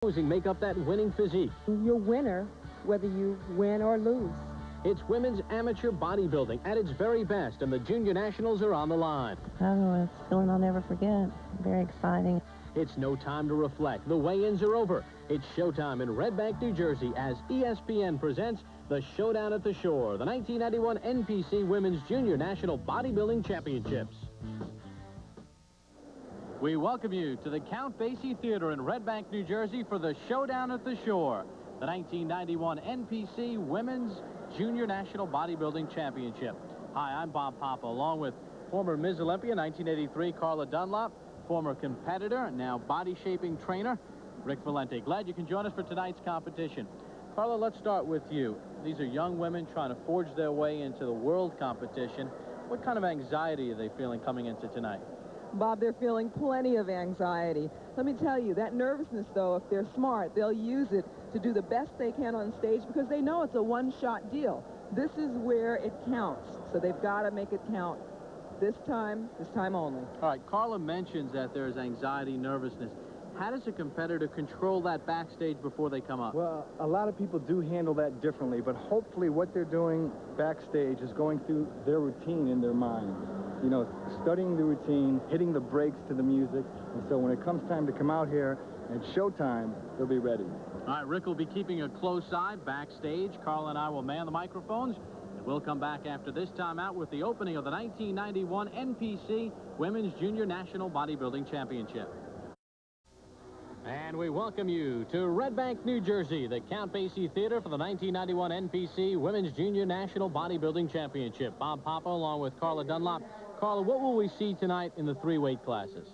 make up that winning physique. You're a winner whether you win or lose. It's women's amateur bodybuilding at its very best, and the junior nationals are on the line. Oh, it's a feeling I'll never forget. Very exciting. It's no time to reflect. The weigh-ins are over. It's showtime in Red Bank, New Jersey, as ESPN presents the Showdown at the Shore, the 1991 NPC Women's Junior National Bodybuilding Championships. We welcome you to the Count Basie Theater in Red Bank, New Jersey for the Showdown at the Shore, the 1991 NPC Women's Junior National Bodybuilding Championship. Hi, I'm Bob Papa, along with former Ms. Olympia 1983 Carla Dunlop, former competitor, now body shaping trainer, Rick Valente. Glad you can join us for tonight's competition. Carla, let's start with you. These are young women trying to forge their way into the world competition. What kind of anxiety are they feeling coming into tonight? Bob, they're feeling plenty of anxiety. Let me tell you, that nervousness, though, if they're smart, they'll use it to do the best they can on stage because they know it's a one-shot deal. This is where it counts, so they've got to make it count. This time only. All right, Carla mentions that there's anxiety, nervousness. How does a competitor control that backstage before they come up? Well, a lot of people do handle that differently, but hopefully what they're doing backstage is going through their routine in their mind. You know, studying the routine, hitting the brakes to the music, and so when it comes time to come out here and showtime, they'll be ready. All right, Rick will be keeping a close eye backstage. Carla and I will man the microphones. We'll come back after this timeout with the opening of the 1991 NPC Women's Junior National Bodybuilding Championship. And we welcome you to Red Bank, New Jersey, the Count Basie Theater for the 1991 NPC Women's Junior National Bodybuilding Championship. Bob Papa along with Carla Dunlop. Carla, what will we see tonight in the three weight classes?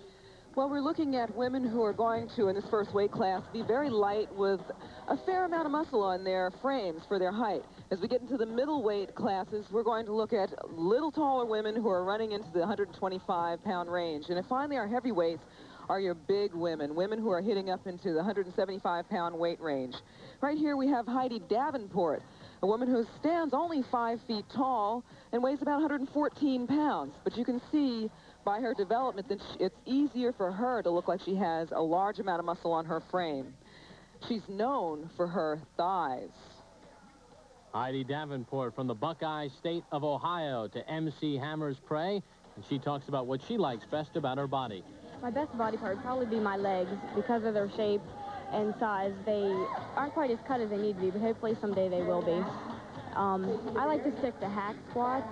Well, we're looking at women who are going to, in this first weight class, be very light with a fair amount of muscle on their frames for their height. As we get into the middleweight classes, we're going to look at little taller women who are running into the 125-pound range. And finally, our heavyweights are your big women, women who are hitting up into the 175-pound weight range. Right here we have Heidi Davenport, a woman who stands only 5 feet tall and weighs about 114 pounds. But you can see by her development that it's easier for her to look like she has a large amount of muscle on her frame. She's known for her thighs. Heidi Davenport from the Buckeye State of Ohio to MC Hammer's Prey, and she talks about what she likes best about her body. My best body part would probably be my legs. Because of their shape and size, they aren't quite as cut as they need to be, but hopefully someday they will be. I like to stick to hack squats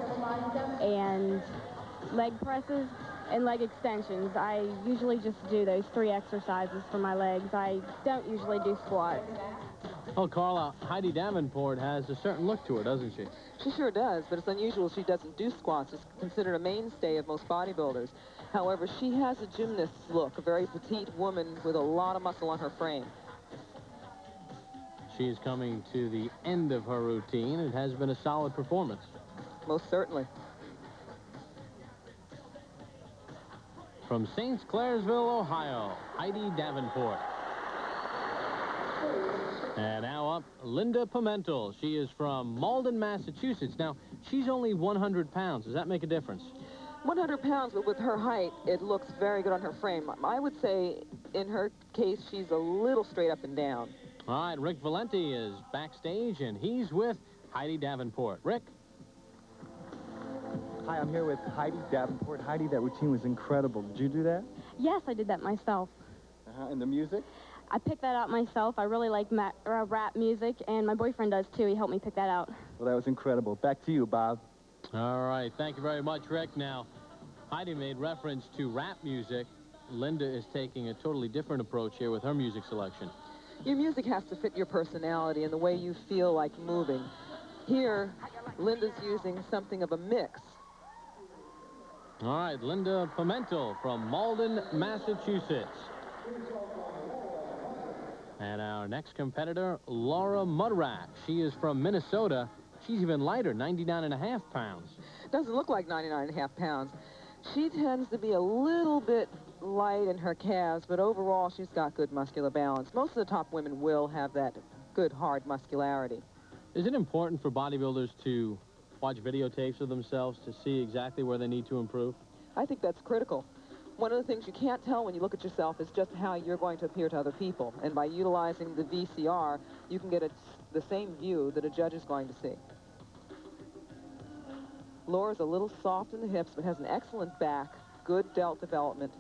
and leg presses and leg extensions. I usually just do those 3 exercises for my legs. I don't usually do squats. Oh, Carla, Heidi Davenport has a certain look to her, doesn't she? She sure does, but it's unusual she doesn't do squats. It's considered a mainstay of most bodybuilders. However, she has a gymnast's look, a very petite woman with a lot of muscle on her frame. She is coming to the end of her routine. It has been a solid performance. Most certainly. From St. Clairsville, Ohio, Heidi Davenport. And now up, Linda Pimentel. She is from Malden, Massachusetts. Now, she's only 100 pounds. Does that make a difference? 100 pounds, but with her height, it looks very good on her frame. I would say, in her case, she's a little straight up and down. All right, Rick Valente is backstage, and he's with Heidi Davenport. Rick? Hi, I'm here with Heidi Davenport. Heidi, that routine was incredible. Did you do that? Yes, I did that myself. And the music? I picked that out myself. I really like rap music, and my boyfriend does too. He helped me pick that out. Well, that was incredible. Back to you, Bob. All right, thank you very much, Rick. Now, Heidi made reference to rap music. Linda is taking a totally different approach here with her music selection. Your music has to fit your personality and the way you feel like moving. Here, Linda's using something of a mix. All right, Linda Pimentel from Malden, Massachusetts. And our next competitor, Laura Mudrack. She is from Minnesota. She's even lighter, 99.5 pounds. Doesn't look like 99.5 pounds. She tends to be a little bit light in her calves, but overall she's got good muscular balance. Most of the top women will have that good, hard muscularity. Is it important for bodybuilders to watch videotapes of themselves to see exactly where they need to improve? I think that's critical. One of the things you can't tell when you look at yourself is just how you're going to appear to other people. And by utilizing the VCR, you can get the same view that a judge is going to see. Laura's a little soft in the hips, but has an excellent back, good delt development,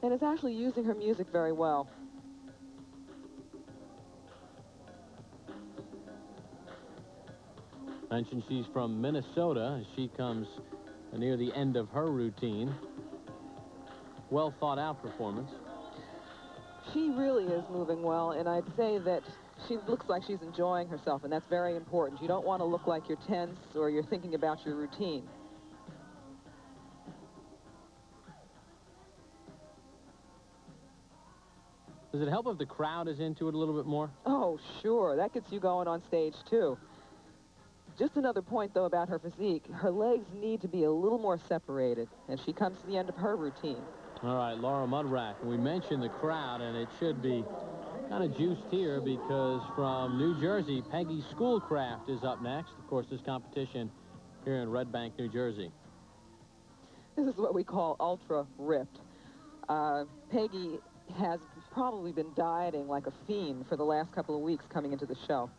and is actually using her music very well. Mentioned she's from Minnesota as she comes near the end of her routine. Well thought out performance. She really is moving well, and I'd say that she looks like she's enjoying herself, and that's very important. You don't want to look like you're tense or you're thinking about your routine. Does it help if the crowd is into it a little bit more? Oh, sure. That gets you going on stage, too. Just another point, though, about her physique. Her legs need to be a little more separated as she comes to the end of her routine. All right, Laura Mudrack. We mentioned the crowd, and it should be kind of juiced here because from New Jersey, Peggy Schoolcraft is up next. Of course, this competition here in Red Bank, New Jersey. This is what we call ultra ripped. Peggy has probably been dieting like a fiend for the last couple of weeks coming into the show.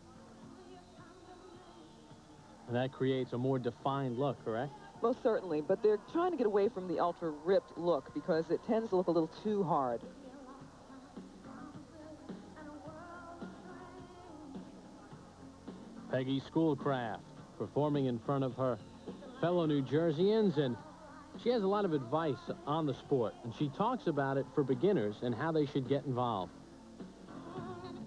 And that creates a more defined look, correct? Most certainly, but they're trying to get away from the ultra ripped look because it tends to look a little too hard. Peggy Schoolcraft performing in front of her fellow New Jerseyans, and she has a lot of advice on the sport, and she talks about it for beginners and how they should get involved.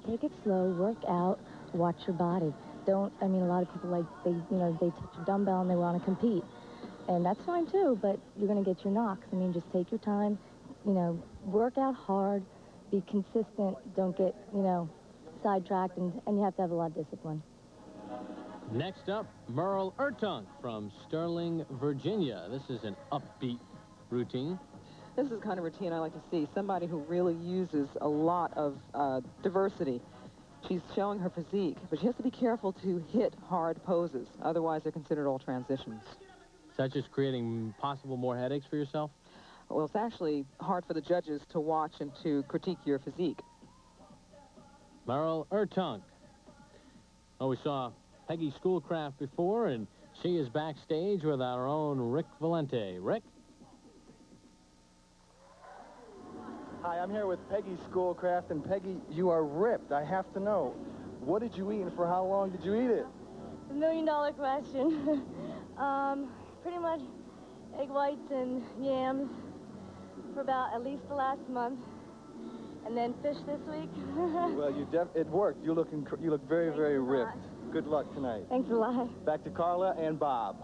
Take it slow, work out, watch your body. I mean, a lot of people, like, they touch a dumbbell and they want to compete. And that's fine, too, but you're going to get your knocks. I mean, just take your time, work out hard, be consistent, don't get, sidetracked, and you have to have a lot of discipline. Next up, Merle Ertung from Sterling, Virginia. This is an upbeat routine. This is the kind of routine I like to see. Somebody who really uses a lot of diversity. She's showing her physique, but she has to be careful to hit hard poses. Otherwise, they're considered all transitions. Is that just creating possible more headaches for yourself? Well, it's actually hard for the judges to watch and to critique your physique. Merle Ertung. Oh, we saw Peggy Schoolcraft before, and she is backstage with our own Rick Valente. Rick? Hi, I'm here with Peggy Schoolcraft, and Peggy, you are ripped. I have to know, what did you eat and for how long did you eat it? The million-dollar question. Pretty much egg whites and yams for about at least the last month, and then fish this week. Well, it worked. You look very, very ripped. Good luck tonight. Thanks a lot. Back to Carla and Bob.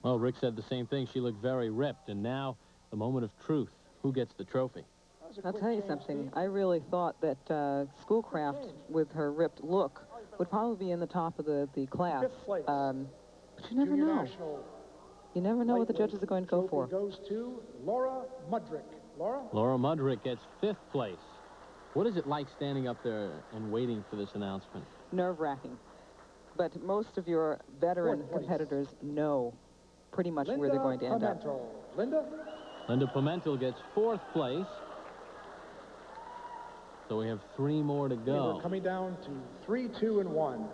Well, Rick said the same thing. She looked very ripped, and now the moment of truth. Who gets the trophy? I'll tell you something. I really thought that Schoolcraft, with her ripped look, would probably be in the top of the class. But you never know. You never know what the judges are going to go for. Goes to Laura Mudrick. Laura? Laura Mudrick gets 5th place. What is it like standing up there and waiting for this announcement? Nerve-wracking. But most of your veteran competitors know pretty much where they're going to end up. Linda Pimentel gets 4th place. So we have 3 more to go. We're coming down to 3, 2, and 1.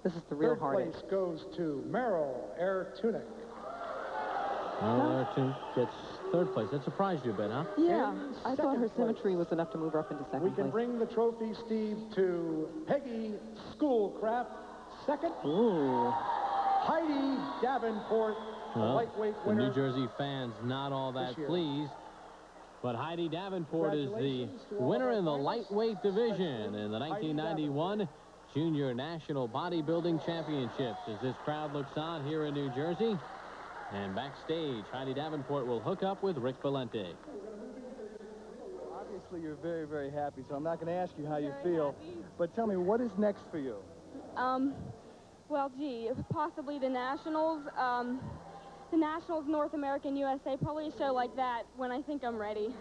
This is the real heartache. 3rd place goes to Merrill Ertunik. Merrill Ertunik gets 3rd place. That surprised you a bit, huh? Yeah, I thought her symmetry was enough to move her up into 2nd place. We can bring the trophy, Steve, to Peggy Schoolcraft, 2nd. Ooh. Heidi Davenport, lightweight winner. The New Jersey fans not all that pleased. But Heidi Davenport is the winner in the lightweight division in the 1991 Junior National Bodybuilding Championships. As this crowd looks on here in New Jersey. And backstage, Heidi Davenport will hook up with Rick Valente. Obviously, you're very, very happy, so I'm not going to ask you how you feel. But tell me, what is next for you? Well, gee, possibly the Nationals. The Nationals, North American, USA, probably a show like that when I think I'm ready.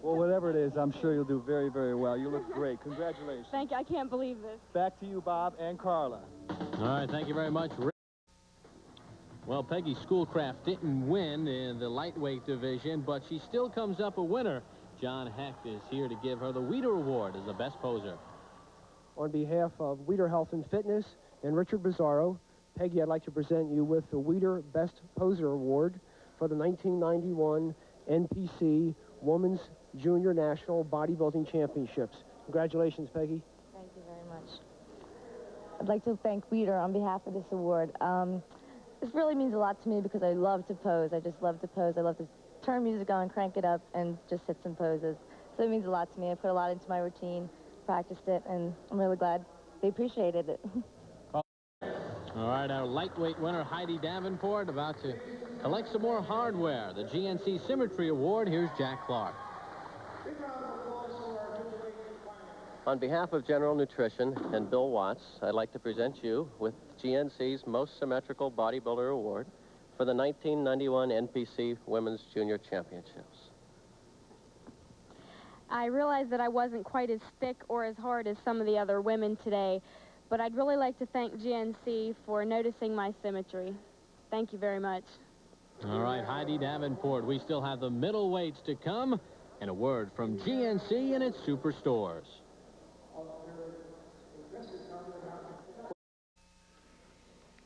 Well, whatever it is, I'm sure you'll do very, very well. You look great. Congratulations. Thank you. I can't believe this. Back to you, Bob and Carla. All right, thank you very much, Rick. Well, Peggy Schoolcraft didn't win in the lightweight division, but she still comes up a winner. John Hecht is here to give her the Weider Award as the best poser. On behalf of Weider Health and Fitness and Richard Bizzarro, Peggy, I'd like to present you with the Weider Best Poser Award for the 1991 NPC Women's Junior National Bodybuilding Championships. Congratulations, Peggy. Thank you very much. I'd like to thank Weider on behalf of this award. This really means a lot to me because I love to pose. I just love to pose. I love to turn music on, crank it up, and just hit some poses. So it means a lot to me. I put a lot into my routine, practiced it, and I'm really glad they appreciated it. All right, our lightweight winner, Heidi Davenport, about to collect some more hardware. The GNC Symmetry Award. Here's Jack Clark. On behalf of General Nutrition and Bill Watts, I'd like to present you with GNC's Most Symmetrical Bodybuilder Award for the 1991 NPC Women's Junior Championships. I realized that I wasn't quite as thick or as hard as some of the other women today, but I'd really like to thank GNC for noticing my symmetry. Thank you very much. All right, Heidi Davenport. We still have the middleweights to come, and a word from GNC and its superstores.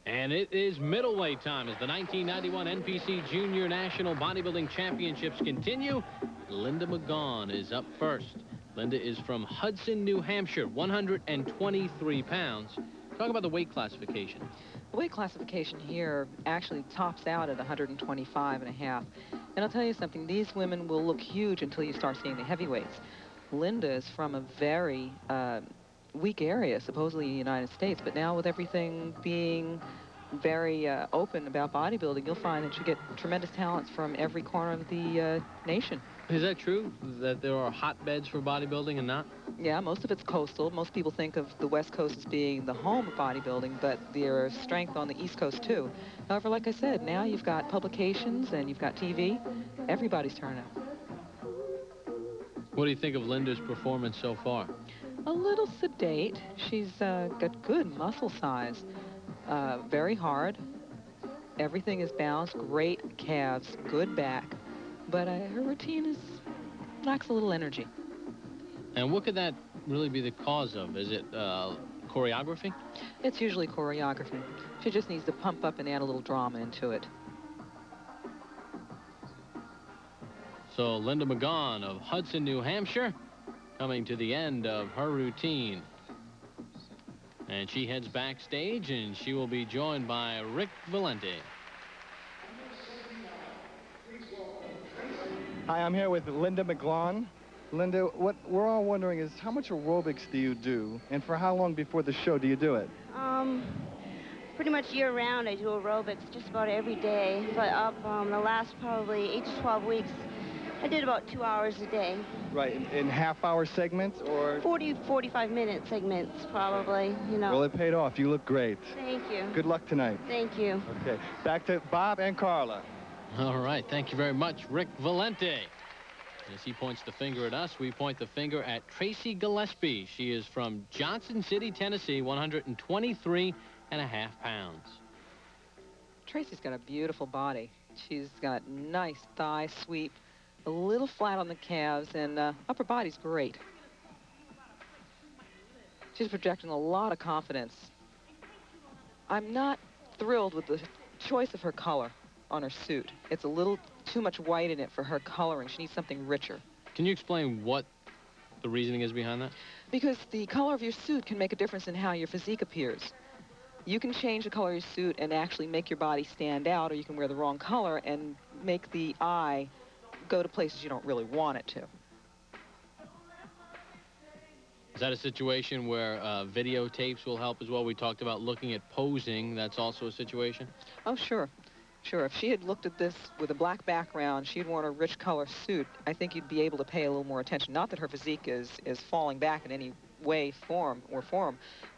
And it is middleweight time as the 1991 NPC Junior National Bodybuilding Championships continue. Lenda Murray is up first. Lenda is from Hudson, New Hampshire, 123 pounds. Talk about the weight classification. The weight classification here actually tops out at 125 and a half. And I'll tell you something, these women will look huge until you start seeing the heavyweights. Linda is from a very weak area, supposedly in the United States, but now with everything being very open about bodybuilding, you'll find that you get tremendous talents from every corner of the nation. Is that true, that there are hotbeds for bodybuilding and not? Yeah, most of it's coastal. Most people think of the West Coast as being the home of bodybuilding, but there's strength on the East Coast, too. However, like I said, now you've got publications and you've got TV. Everybody's turning up. What do you think of Linda's performance so far? A little sedate. She's got good muscle size. Very hard. Everything is balanced. Great calves. Good back. But her routine lacks a little energy. And what could that really be the cause of? Is it choreography? It's usually choreography. She just needs to pump up and add a little drama into it. So Lenda Murray of Hudson, New Hampshire, coming to the end of her routine. And she heads backstage, and she will be joined by Rick Valente. Hi, I'm here with Lenda Murray. Linda, what we're all wondering is how much aerobics do you do, and for how long before the show do you do it? Pretty much year-round I do aerobics just about every day, but the last probably 8 to 12 weeks I did about 2 hours a day. Right, in half-hour segments or? 45-minute segments probably, you know. Well, it paid off. You look great. Thank you. Good luck tonight. Thank you. Okay, back to Bob and Carla. All right, thank you very much, Rick Valente. As he points the finger at us, we point the finger at Tracy Gillespie. She is from Johnson City, Tennessee, 123 and a half pounds. Tracy's got a beautiful body. She's got nice thigh sweep, a little flat on the calves, and upper body's great. She's projecting a lot of confidence. I'm not thrilled with the choice of her color on her suit. It's a little too much white in it for her coloring. She needs something richer. Can you explain what the reasoning is behind that? Because the color of your suit can make a difference in how your physique appears. You can change the color of your suit and actually make your body stand out, or you can wear the wrong color and make the eye go to places you don't really want it to. Is that a situation where videotapes will help as well? We talked about looking at posing. That's also a situation? Oh, sure. Sure, if she had looked at this with a black background, she'd worn a rich color suit, I think you'd be able to pay a little more attention. Not that her physique is falling back in any way, form,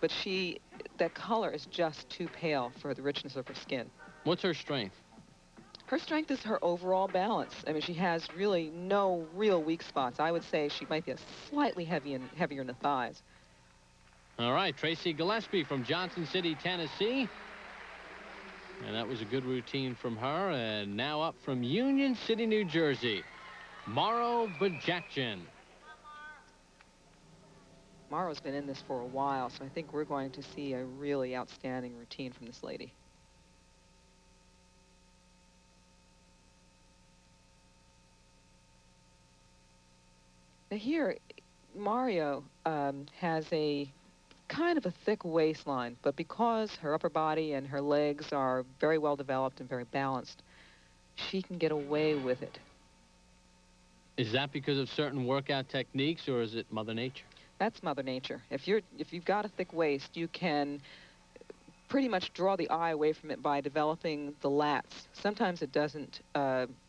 but that color is just too pale for the richness of her skin. What's her strength? Her strength is her overall balance. I mean, she has really no real weak spots. I would say she might be slightly heavier in the thighs. All right, Tracy Gillespie from Johnson City, Tennessee. And that was a good routine from her. And now up from Union City, New Jersey, Maro Bajakjian. Maro's been in this for a while, so I think we're going to see a really outstanding routine from this lady. Now here, Mario has a kind of a thick waistline, but because her upper body and her legs are very well developed and very balanced, she can get away with it. Is that because of certain workout techniques, or is it Mother Nature? That's Mother Nature. If you've got a thick waist, you can pretty much draw the eye away from it by developing the lats. Sometimes it doesn't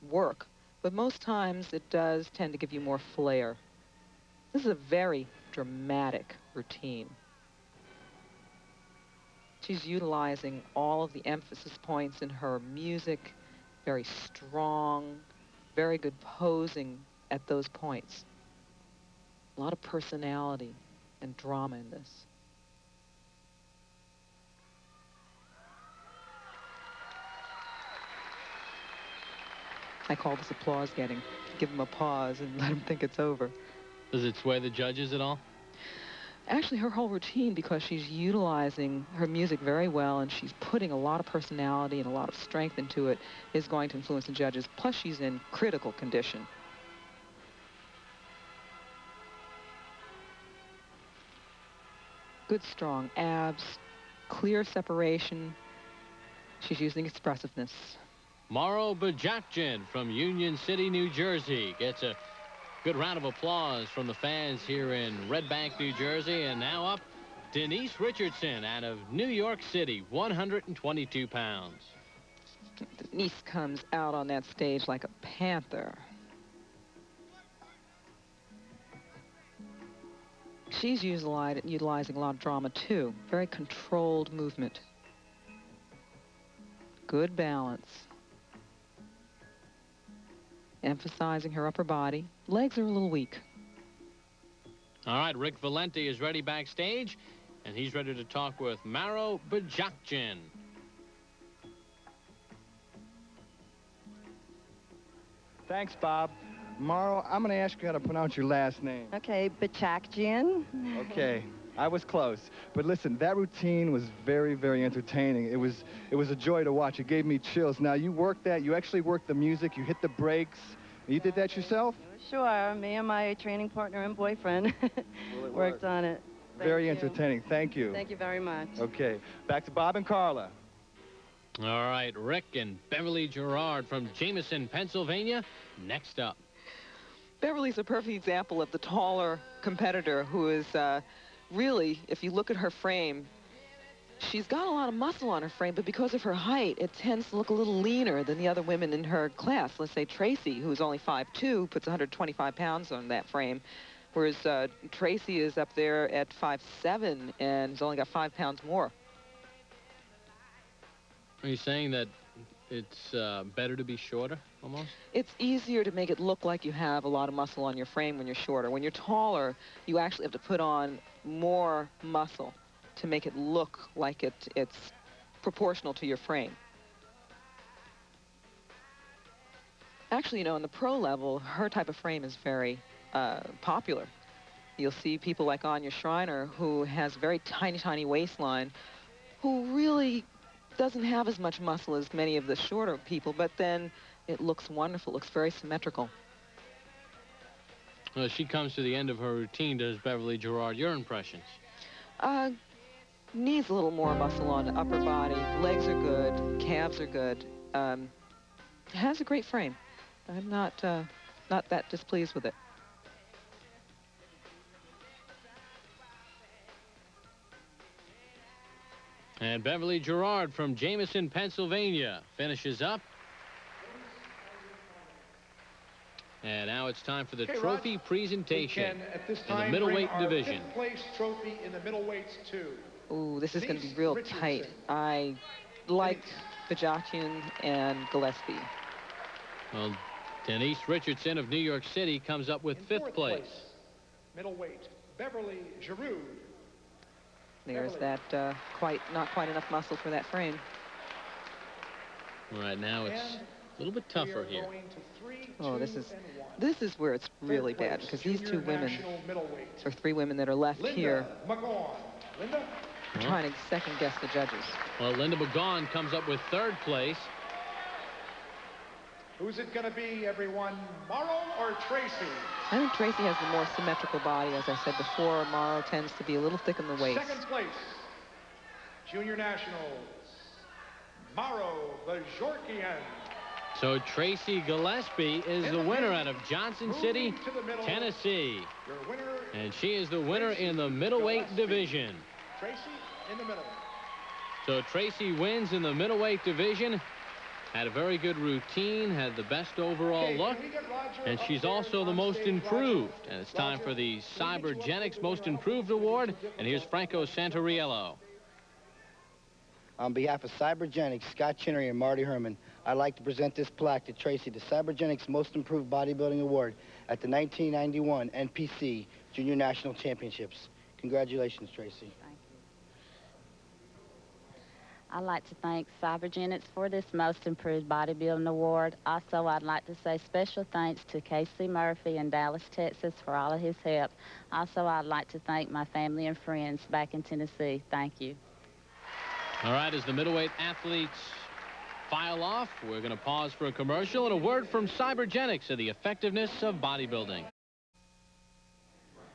work, but most times it does tend to give you more flair. This is a very dramatic routine. She's utilizing all of the emphasis points in her music, very strong, very good posing at those points. A lot of personality and drama in this. I call this applause getting. Give them a pause and let them think it's over. Does it sway the judges at all? Actually, her whole routine, because she's utilizing her music very well and she's putting a lot of personality and a lot of strength into it, is going to influence the judges. Plus, she's in critical condition. Good, strong abs, clear separation. She's using expressiveness. Maro Bajakjian from Union City, New Jersey gets a good round of applause from the fans here in Red Bank, New Jersey. And now up, Denise Richardson out of New York City, 122 pounds. Denise comes out on that stage like a panther. She's utilizing a lot of drama, too. Very controlled movement. Good balance. Emphasizing her upper body. Legs are a little weak. All right, Rick Valenti is ready backstage, and he's ready to talk with Maro Bajakjian. Thanks, Bob. Maro, I'm going to ask you how to pronounce your last name. Okay, Bajakjian. Okay, I was close. But listen, that routine was very, very entertaining. It was a joy to watch. It gave me chills. Now, you worked that. You actually worked the music. You hit the brakes. You did that yourself? Sure. Me and my training partner and boyfriend worked on it. Very entertaining. Thank you. Thank you very much. Okay, back to Bob and Carla. All right, Rick and Beverly Gerard from Jameson, Pennsylvania, next up. Beverly's a perfect example of the taller competitor who is really, if you look at her frame, she's got a lot of muscle on her frame, but because of her height, it tends to look a little leaner than the other women in her class. Let's say Tracy, who's only 5'2", puts 125 pounds on that frame, whereas Tracy is up there at 5'7", and has only got 5 pounds more. Are you saying that it's better to be shorter, almost? It's easier to make it look like you have a lot of muscle on your frame when you're shorter. When you're taller, you actually have to put on more muscle to make it look like it's proportional to your frame. Actually, you know, in the pro level, her type of frame is very popular. You'll see people like Anya Schreiner, who has a very tiny, tiny waistline, who really doesn't have as much muscle as many of the shorter people, but then it looks wonderful, looks very symmetrical. Well, she comes to the end of her routine, does Beverly Gerard. Your impressions? Needs a little more muscle on the upper body. Legs are good, calves are good. Has a great frame. I'm not that displeased with it. And Beverly Gerard from Jameson, Pennsylvania finishes up. And now it's time for the trophy presentation in the middleweight division. Fifth place trophy in the middleweights too. Ooh, this is going to be real tight. I like Bajakjian and Gillespie. Well, Denise Richardson of New York City comes up with fifth place. Middleweight, Beverly Giroux. There's that not quite enough muscle for that frame. Right now it's a little bit tougher here. Oh, this is where it's really bad, because these two women, or three women that are left here, trying to second guess the judges. Well, Linda McGaughan comes up with third place. Who's it going to be, everyone? Morrow or Tracy? I think Tracy has the more symmetrical body. As I said before, Morrow tends to be a little thick in the waist. Second place, Junior Nationals, Morrow Bajorkian. So Tracy Gillespie is the winner out of Johnson City, Tennessee. And she is the winner in the middleweight division. Tracy in the middle. So Tracy wins in the middleweight division. Had a very good routine, had the best overall look, and she's also the most improved. And it's time for the Cybergenics Most Improved Award, and here's Franco Santoriello. On behalf of Cybergenics, Scott Chinnery and Marty Herman, I'd like to present this plaque to Tracy, the Cybergenics Most Improved Bodybuilding Award at the 1991 NPC Junior National Championships. Congratulations, Tracy. I'd like to thank Cybergenics for this Most Improved Bodybuilding Award. Also, I'd like to say special thanks to Casey Murphy in Dallas, Texas for all of his help. Also, I'd like to thank my family and friends back in Tennessee. Thank you. All right, as the middleweight athletes file off, we're going to pause for a commercial and a word from Cybergenics of the effectiveness of bodybuilding.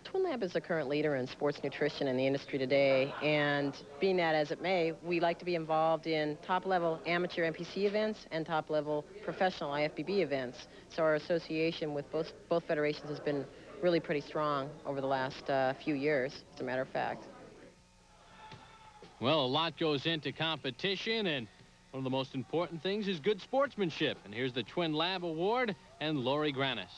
Twin Lab is the current leader in sports nutrition in the industry today, and being that as it may, we like to be involved in top-level amateur NPC events and top-level professional IFBB events. So our association with both federations has been really pretty strong over the last few years, as a matter of fact. Well, a lot goes into competition, and one of the most important things is good sportsmanship. And here's the Twin Lab Award and Lori Granis.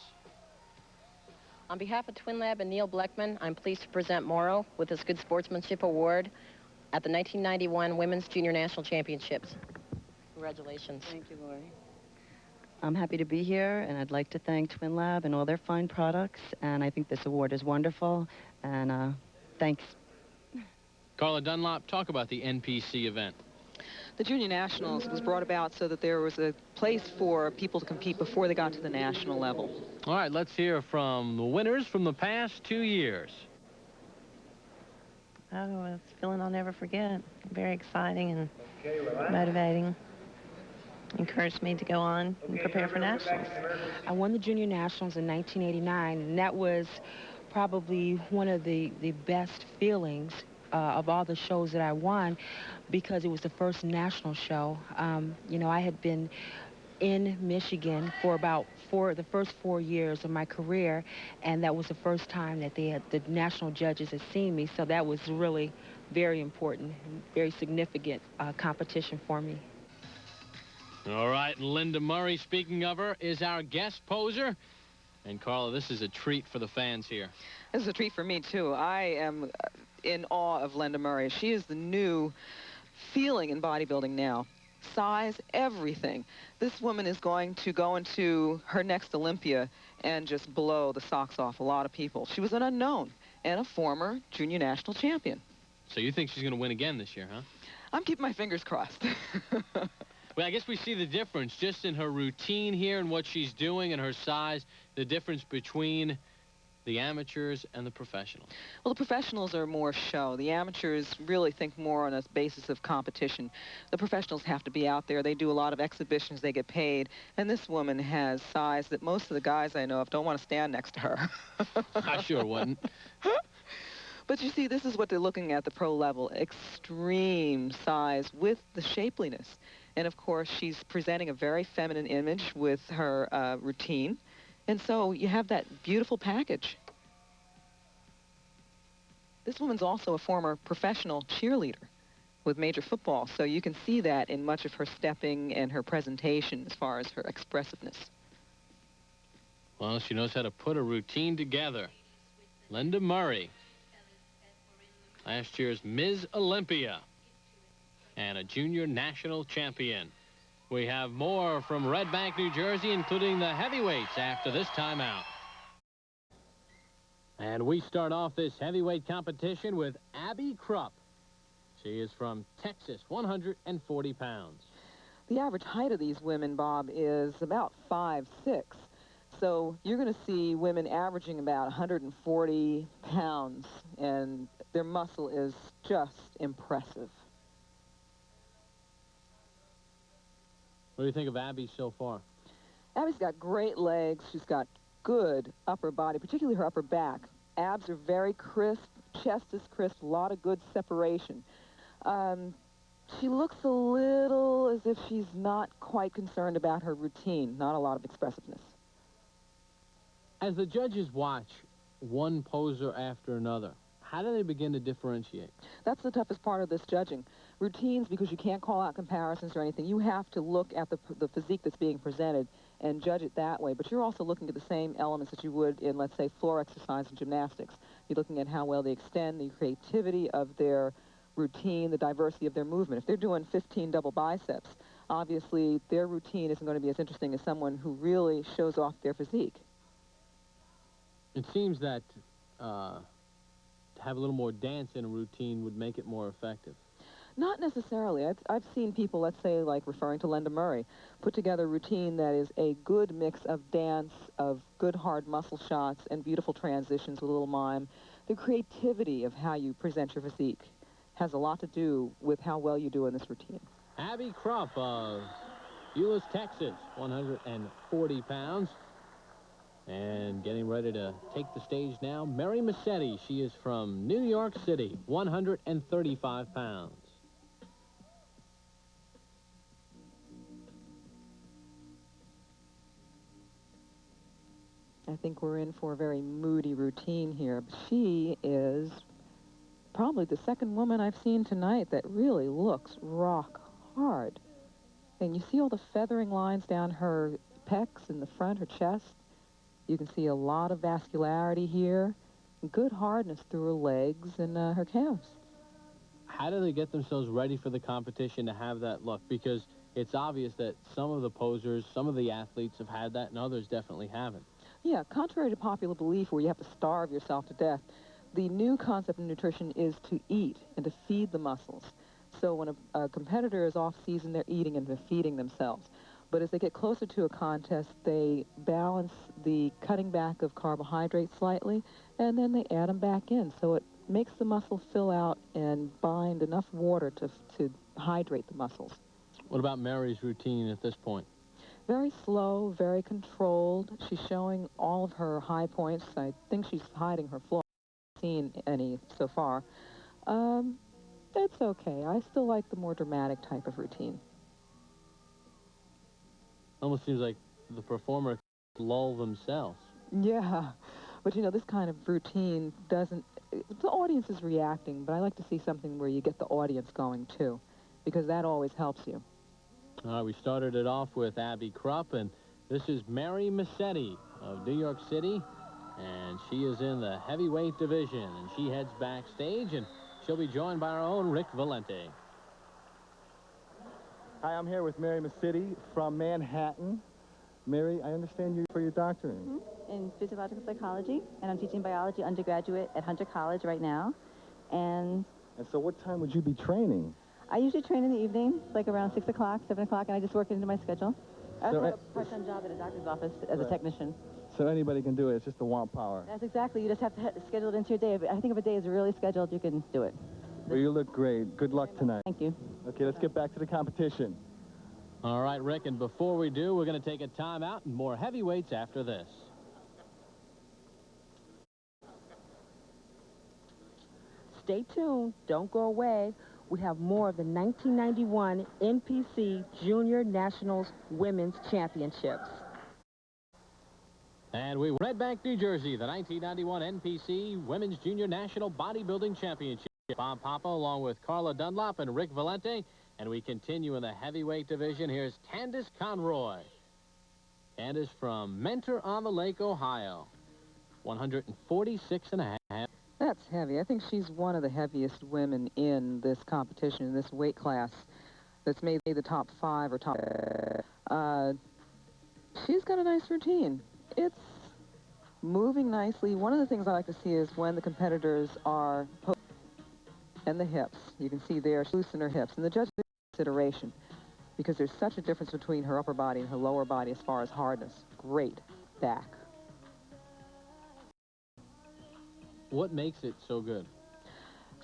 On behalf of Twin Lab and Neil Bleckman, I'm pleased to present Morrow with his Good Sportsmanship Award at the 1991 Women's Junior National Championships. Congratulations. Thank you, Lori. I'm happy to be here, and I'd like to thank Twin Lab and all their fine products, and I think this award is wonderful, and thanks. Carla Dunlop, talk about the NPC event. The Junior Nationals was brought about so that there was a place for people to compete before they got to the national level. All right, let's hear from the winners from the past 2 years. Oh, it's a feeling I'll never forget. Very exciting and motivating. Encouraged me to go on and prepare for nationals. I won the Junior Nationals in 1989, and that was probably one of the best feelings of all the shows that I won, because it was the first national show. You know, I had been in Michigan for about the first 4 years of my career, and that was the first time that the national judges had seen me, so that was really very important, very significant competition for me. All right, Lenda Murray, speaking of her, is our guest poser. And Carla, this is a treat for the fans here. This is a treat for me, too. I am in awe of Lenda Murray. She is the new feeling in bodybuilding now. Size, everything. This woman is going to go into her next Olympia and just blow the socks off a lot of people. She was an unknown and a former junior national champion. So you think she's going to win again this year, huh? I'm keeping my fingers crossed. Well, I guess we see the difference just in her routine here and what she's doing and her size, the difference between the amateurs and the professionals. Well, the professionals are more show. The amateurs really think more on a basis of competition. The professionals have to be out there. They do a lot of exhibitions. They get paid. And this woman has size that most of the guys I know of don't want to stand next to her. I sure wouldn't. But you see, this is what they're looking at, the pro level. Extreme size with the shapeliness. And, of course, she's presenting a very feminine image with her routine. And so you have that beautiful package. This woman's also a former professional cheerleader with Major Football, so you can see that in much of her stepping and her presentation as far as her expressiveness. Well, she knows how to put a routine together. Lenda Murray, last year's Ms. Olympia, and a junior national champion. We have more from Red Bank, New Jersey, including the heavyweights after this timeout. And we start off this heavyweight competition with Abby Krupp. She is from Texas, 140 pounds. The average height of these women, Bob, is about 5'6". So you're going to see women averaging about 140 pounds, and their muscle is just impressive. What do you think of Abby so far? Abby's got great legs. She's got good upper body, particularly her upper back. Abs are very crisp. Chest is crisp. A lot of good separation. She looks a little as if she's not quite concerned about her routine. Not a lot of expressiveness. As the judges watch one poser after another, how do they begin to differentiate? That's the toughest part of this judging. Routines, because you can't call out comparisons or anything. You have to look at the physique that's being presented and judge it that way. But you're also looking at the same elements that you would in, let's say, floor exercise and gymnastics. You're looking at how well they extend, the creativity of their routine, the diversity of their movement. If they're doing 15 double biceps, obviously their routine isn't going to be as interesting as someone who really shows off their physique. It seems that to have a little more dance in a routine would make it more effective. Not necessarily. I've seen people, let's say, like referring to Lenda Murray, put together a routine that is a good mix of dance, of good hard muscle shots, and beautiful transitions with a little mime. The creativity of how you present your physique has a lot to do with how well you do in this routine. Abby Krupp of Euless, Texas, 140 pounds. And getting ready to take the stage now, Mary Massetti. She is from New York City, 135 pounds. I think we're in for a very moody routine here. She is probably the second woman I've seen tonight that really looks rock hard. And you see all the feathering lines down her pecs in the front, her chest. You can see a lot of vascularity here, good hardness through her legs and her calves. How do they get themselves ready for the competition to have that look? Because it's obvious that some of the posers, some of the athletes have had that, and others definitely haven't. Yeah, contrary to popular belief where you have to starve yourself to death, the new concept of nutrition is to eat and to feed the muscles. So when a competitor is off season, they're eating and they're feeding themselves. But as they get closer to a contest, they balance the cutting back of carbohydrates slightly, and then they add them back in. So it makes the muscle fill out and bind enough water to hydrate the muscles. What about Mary's routine at this point? Very slow, very controlled. She's showing all of her high points. I think she's hiding her flaws. I haven't seen any so far. It's okay. I still like the more dramatic type of routine. Almost seems like the performer lull themselves. Yeah, but you know, this kind of routine doesn't, the audience is reacting, but I like to see something where you get the audience going too, because that always helps you. All right, we started it off with Abby Krupp, and this is Mary Massetti of New York City, and she is in the heavyweight division, and she heads backstage, and she'll be joined by our own Rick Valente. Hi, I'm here with Mary Massetti from Manhattan. Mary, I understand you for your doctorate. In physiological psychology, and I'm teaching biology undergraduate at Hunter College right now. And so what time would you be training? I usually train in the evening, like around 6 o'clock, 7 o'clock, and I just work it into my schedule. I also have a part-time job at a doctor's office as a technician. So anybody can do it. It's just the want power. That's exactly. You just have to schedule it into your day. I think if a day is really scheduled, you can do it. Well, you look great. Good luck tonight. Thank you. Okay, let's get back to the competition. All right, Rick, and before we do, we're going to take a timeout and more heavyweights after this. Stay tuned. Don't go away. We have more of the 1991 NPC Junior Nationals Women's Championships. And we Red Bank, New Jersey, the 1991 NPC Women's Junior National Bodybuilding Championship. Bob Papa along with Carla Dunlop and Rick Valente. And we continue in the heavyweight division. Here's Candace Conroy. Candace from Mentor-on-the-Lake, Ohio. 146 and a half. That's heavy. I think she's one of the heaviest women in this competition, in this weight class, that's made the top 5 or top... she's got a nice routine. It's moving nicely. One of the things I like to see is when the competitors are... and the hips. You can see there, she loosened her hips. And the judges consideration. because there's such a difference between her upper body and her lower body as far as hardness. Great back. What makes it so good?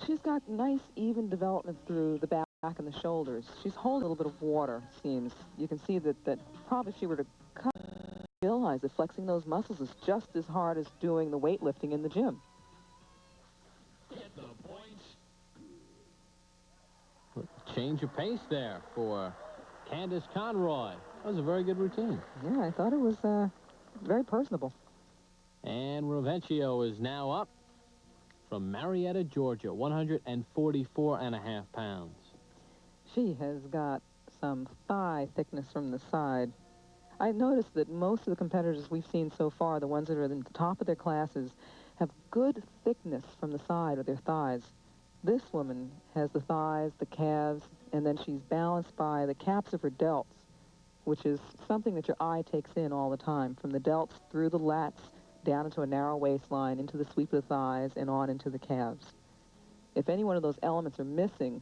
She's got nice, even development through the back and the shoulders. She's holding a little bit of water, seems. You can see that probably if she were to cut, realize that flexing those muscles is just as hard as doing the weightlifting in the gym. Get the points. Change of pace there for Candace Conroy. That was a very good routine. Yeah, I thought it was very personable. And Rovecchio is now up from Marietta, Georgia, 144.5 pounds. She has got some thigh thickness from the side. I noticed that most of the competitors we've seen so far, the ones that are in the top of their classes, have good thickness from the side of their thighs. This woman has the thighs, the calves, and then she's balanced by the caps of her delts, which is something that your eye takes in all the time, from the delts through the lats, down into a narrow waistline, into the sweep of the thighs, and on into the calves. If any one of those elements are missing,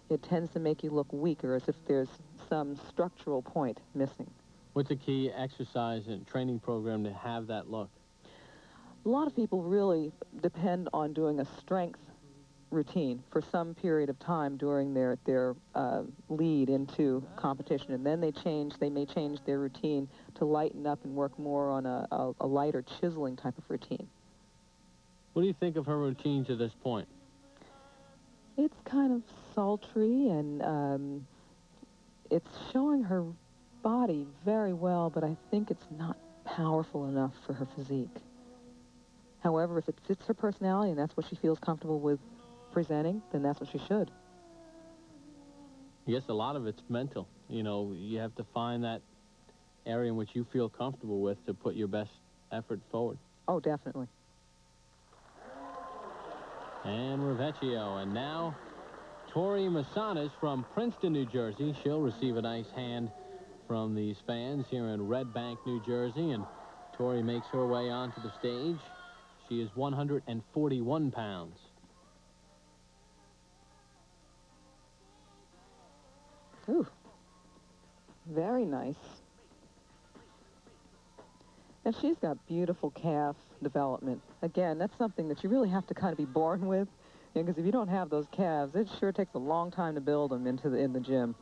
it tends to make you look weaker, as if there's some structural point missing. What's a key exercise and training program to have that look? A lot of people really depend on doing a strength routine for some period of time during their lead into competition, and then they may change their routine to lighten up and work more on a lighter chiseling type of routine. What do you think of her routine to this point? It's kind of sultry, and it's showing her body very well, but I think it's not powerful enough for her physique. However, if it fits her personality and that's what she feels comfortable with presenting, then that's what she should. I guess a lot of it's mental. You know, you have to find that area in which you feel comfortable with to put your best effort forward. Oh, definitely. And Rovecchio, and now Tori Masanis from Princeton, New Jersey. She'll receive a nice hand from these fans here in Red Bank, New Jersey, and Tori makes her way onto the stage. She is 141 pounds. Ooh, very nice. And she's got beautiful calf development. Again, that's something that you really have to kind of be born with, because if you don't have those calves, it sure takes a long time to build them in the gym.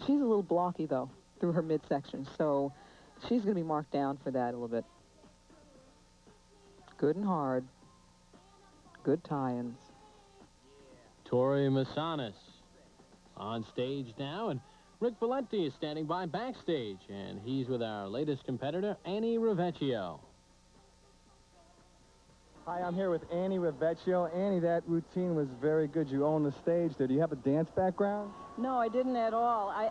She's a little blocky, though, through her midsection, so she's going to be marked down for that a little bit. Good and hard. Good tie-ins. Tori Masanis on stage now, and Rick Valenti is standing by backstage, and he's with our latest competitor, Annie Rovecchio. Hi, I'm here with Annie Rovecchio. Annie, that routine was very good. You own the stage there. Do you have a dance background? No, I didn't at all. I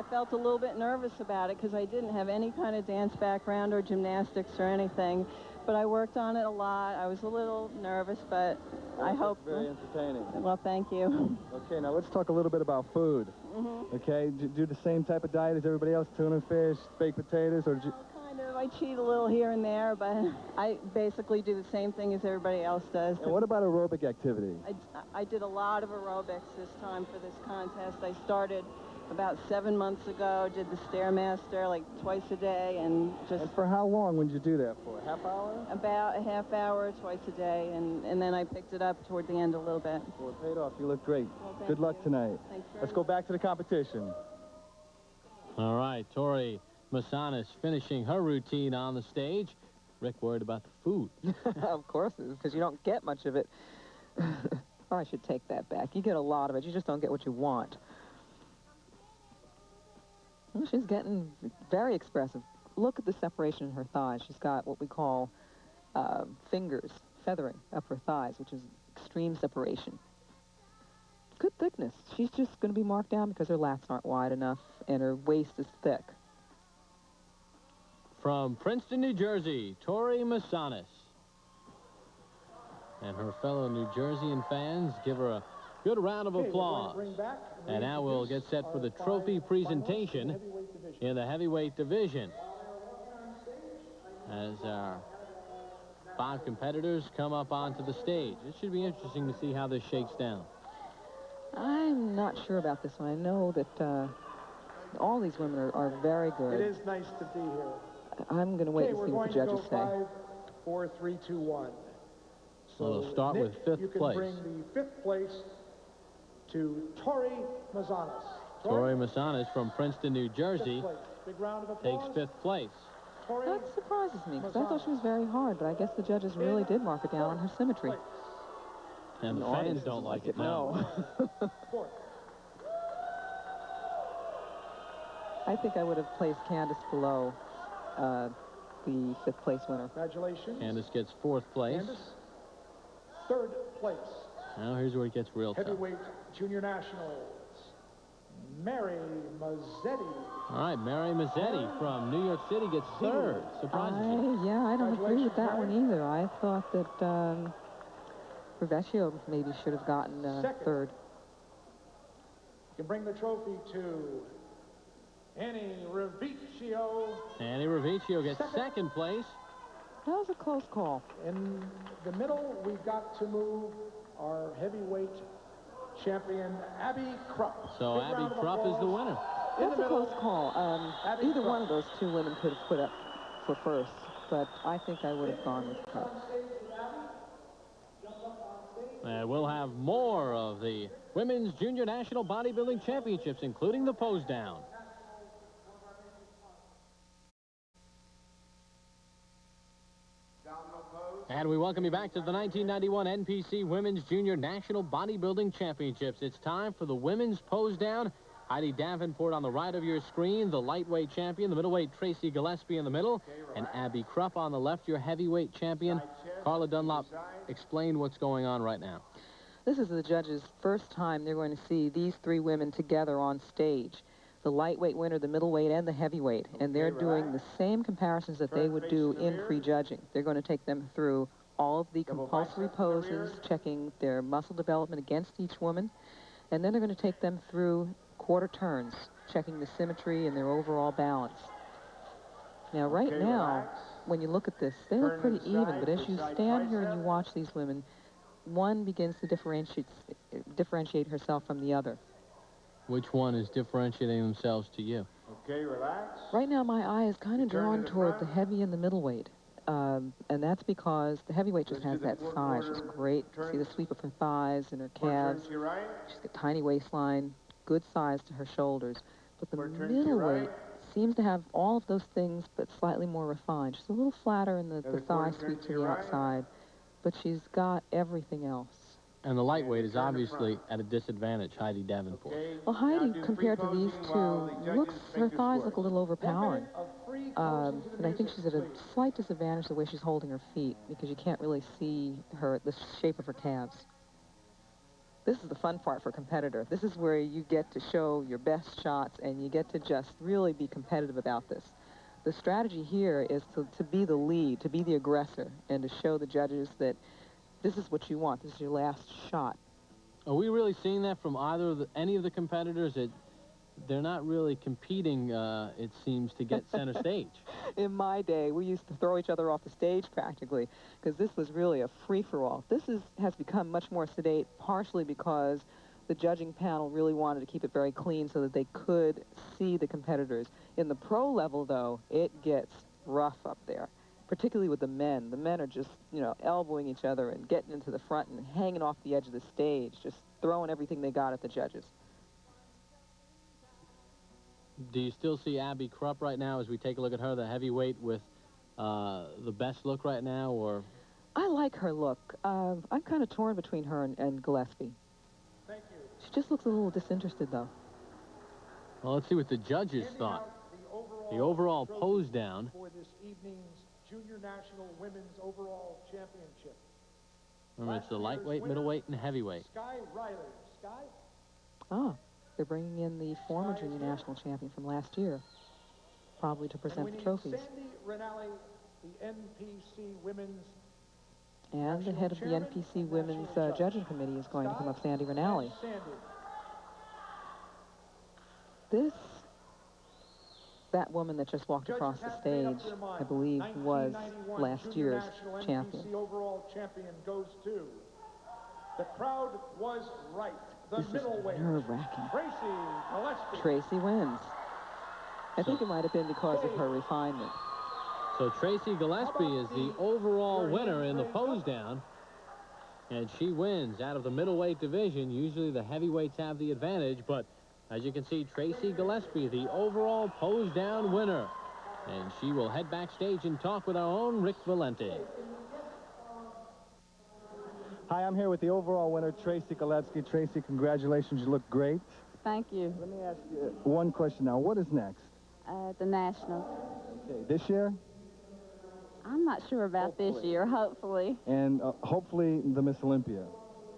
felt a little bit nervous about it because I didn't have any kind of dance background or gymnastics or anything. But I worked on it a lot. I was a little nervous, but I hope... Very entertaining. Well, thank you. Okay, now let's talk a little bit about food. Okay, do the same type of diet as everybody else? Tuna fish, baked potatoes, or... Kind of. I cheat a little here and there, but I basically do the same thing as everybody else does. And what about aerobic activity? I did a lot of aerobics this time for this contest. I started about 7 months ago, did the Stairmaster like twice a day, and just... And for how long would you do that for? A half hour? About a half hour, twice a day, and then I picked it up toward the end a little bit. Well, it paid off. You look great. Well, good luck tonight. Let's go back to the competition. All right, Tori Masanis finishing her routine on the stage. Rick worried about the food. Of course, because you don't get much of it. Or I should take that back. You get a lot of it. You just don't get what you want. Well, she's getting very expressive. Look at the separation in her thighs. She's got what we call fingers, feathering up her thighs, which is extreme separation. Good thickness. She's just going to be marked down because her lats aren't wide enough and her waist is thick. From Princeton, New Jersey, Tori Masanis. And her fellow New Jerseyan fans give her a good round of applause. And now we'll get set for the trophy presentation in the heavyweight division, as our 5 competitors come up onto the stage. It should be interesting to see how this shakes down. I'm not sure about this one. I know that all these women are very good. It is nice to be here. I'm going to wait and see what the judges say. 5, 4, 3, 2, 1. So we'll start Nick, with fifth you can place. bring the fifth place to Tori Mazanas. Tori Mazanas from Princeton, New Jersey, Big round of applause. takes fifth place. That surprises me, because I thought she was very hard, but I guess the judges really did mark it down on her symmetry. And the fans don't like it, no. I think I would have placed Candace below the fifth place winner. Congratulations. Candace gets fourth place. Candace, third place. Now here's where it gets real tough. Heavyweight Junior Nationals, Mary Mazzetti. All right, Mary Mazzetti from New York City gets third. Surprising. Yeah, I don't agree with that one either. I thought that Ravecchio maybe should have gotten third. You can bring the trophy to Annie Ravicchio. Annie Ravicchio gets second place. That was a close call. In the middle, we've got to move our heavyweight champion, Abby Krupp. So Abby Krupp is the winner. That's a close call. Either one of those two women could have put up for first, but I think I would have gone with Krupp. And we'll have more of the Women's Junior National Bodybuilding Championships, including the pose down. And we welcome you back to the 1991 NPC Women's Junior National Bodybuilding Championships. It's time for the women's pose down. Heidi Davenport on the right of your screen, the lightweight champion, the middleweight Tracy Gillespie in the middle, and Abby Krupp on the left, your heavyweight champion. Carla Dunlop, explain what's going on right now. This is the judges' first time they're going to see these three women together on stage. The lightweight winner, the middleweight, and the heavyweight. And they're doing the same comparisons that they would do in pre-judging. They're going to take them through all of the compulsory poses, checking their muscle development against each woman. And then they're going to take them through quarter turns, checking the symmetry and their overall balance. Now, right now, when you look at this, they look pretty even. But as you stand here and you watch these women, one begins to differentiate herself from the other. Which one is differentiating themselves to you? Okay, relax. Right now, my eye is kind of drawn toward the heavy and the middleweight. And that's because the heavyweight just has that size. She's great. See the sweep of her thighs and her calves. She's got tiny waistline, good size to her shoulders. But the middleweight seems to have all of those things, but slightly more refined. She's a little flatter in the thigh sweep to the outside, but she's got everything else. And the lightweight is obviously at a disadvantage, Heidi Davenport. Well, Heidi, compared to these two, her thighs look a little overpowering. And I think she's at a slight disadvantage the way she's holding her feet, because you can't really see the shape of her calves. This is the fun part for a competitor. This is where you get to show your best shots, and you get to just really be competitive about this. The strategy here is to be the lead, to be the aggressor, and to show the judges that this is what you want. This is your last shot. Are we really seeing that from any of the competitors? They're not really competing, it seems, to get center stage. In my day, we used to throw each other off the stage practically, because this was really a free-for-all. This has become much more sedate, partially because the judging panel really wanted to keep it very clean so that they could see the competitors. In the pro level, though, it gets rough up there, particularly with the men. The men are just, elbowing each other and getting into the front and hanging off the edge of the stage, just throwing everything they got at the judges. Do you still see Abby Krupp right now as we take a look at her, the heavyweight with the best look right now, or? I like her look. I'm kind of torn between her and Gillespie. Thank you. She just looks a little disinterested, though. Well, let's see what the judges thought. The overall pose down. For this evening's Junior National Women's Overall Championship. Remember, it's the lightweight, middleweight, and heavyweight. Sky Riley. Sky? Ah, they're bringing in the former junior national champion from last year, probably to present the trophies. Sandy Rinaldi, the NPC Women's. And the head of the NPC Women's Judging Committee is going to come up, Sandy Rinaldi. That woman that just walked across the stage, I believe, was last year's champion. NPC overall champion goes to. The crowd was right. the This is middleweight, nerve-wracking. Tracy Gillespie. Tracy wins. I think it might have been because of her refinement. So Tracy Gillespie is the overall winner in the pose down. And she wins out of the middleweight division. Usually the heavyweights have the advantage, but as you can see, Tracy Gillespie, the overall pose down winner. And she will head backstage and talk with our own Rick Valenti. Hi, I'm here with the overall winner, Tracy Gillespie. Tracy, congratulations. You look great. Thank you. Let me ask you one question now. What is next? The Nationals. Okay, this year? I'm not sure about this year, hopefully. And hopefully the Miss Olympia.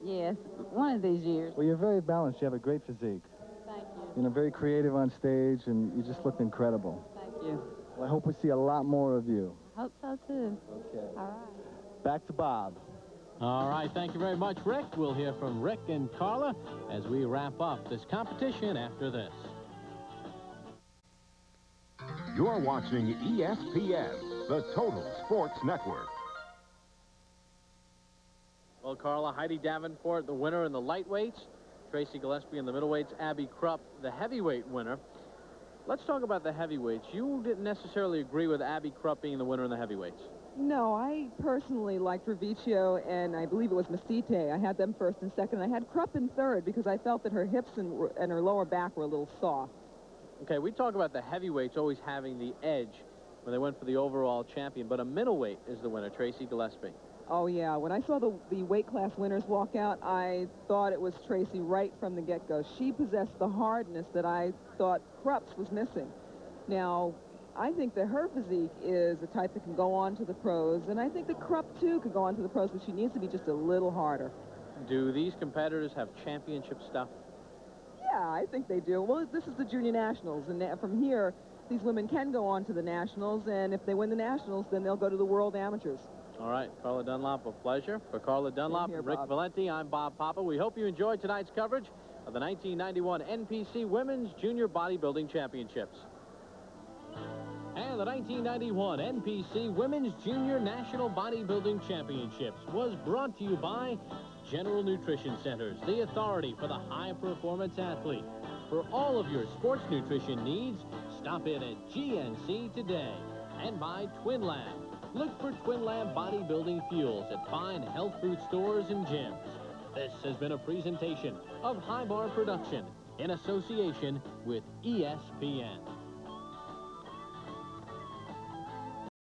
Yes, one of these years. Well, you're very balanced. You have a great physique. Thank you. You know, very creative on stage, and you just look incredible. Thank you. Well, I hope we see a lot more of you. I hope so, too. Okay. All right. Back to Bob. All right, thank you very much, Rick. We'll hear from Rick and Carla as we wrap up this competition after this. You're watching ESPN, the Total Sports Network. Well, Carla, Heidi Davenport, the winner in the lightweights. Tracy Gillespie in the middleweights. Abby Krupp, the heavyweight winner. Let's talk about the heavyweights. You didn't necessarily agree with Abby Krupp being the winner in the heavyweights. No, I personally liked Ravicchio, and I believe it was Masite. I had them first and second. I had Krupp in third because I felt that her hips and her lower back were a little soft. Okay, we talk about the heavyweights always having the edge when they went for the overall champion, but a middleweight is the winner, Tracy Gillespie. Oh, yeah. When I saw the weight class winners walk out, I thought it was Tracy right from the get-go. She possessed the hardness that I thought Krupp's was missing. Now, I think that her physique is a type that can go on to the pros, and I think that Krupp, too, can go on to the pros, but she needs to be just a little harder. Do these competitors have championship stuff? Yeah, I think they do. Well, this is the Junior Nationals, and from here, these women can go on to the Nationals, and if they win the Nationals, then they'll go to the World Amateurs. All right, Carla Dunlop, a pleasure. For Carla Dunlop and Rick Valenti, I'm Bob Papa. We hope you enjoyed tonight's coverage of the 1991 NPC Women's Junior Bodybuilding Championships. And the 1991 NPC Women's Junior National Bodybuilding Championships was brought to you by General Nutrition Centers, the authority for the high-performance athlete. For all of your sports nutrition needs, stop in at GNC today. And by Twin Lab. Look for Twin Lab bodybuilding fuels at fine health food stores and gyms. This has been a presentation of High Bar Production in association with ESPN.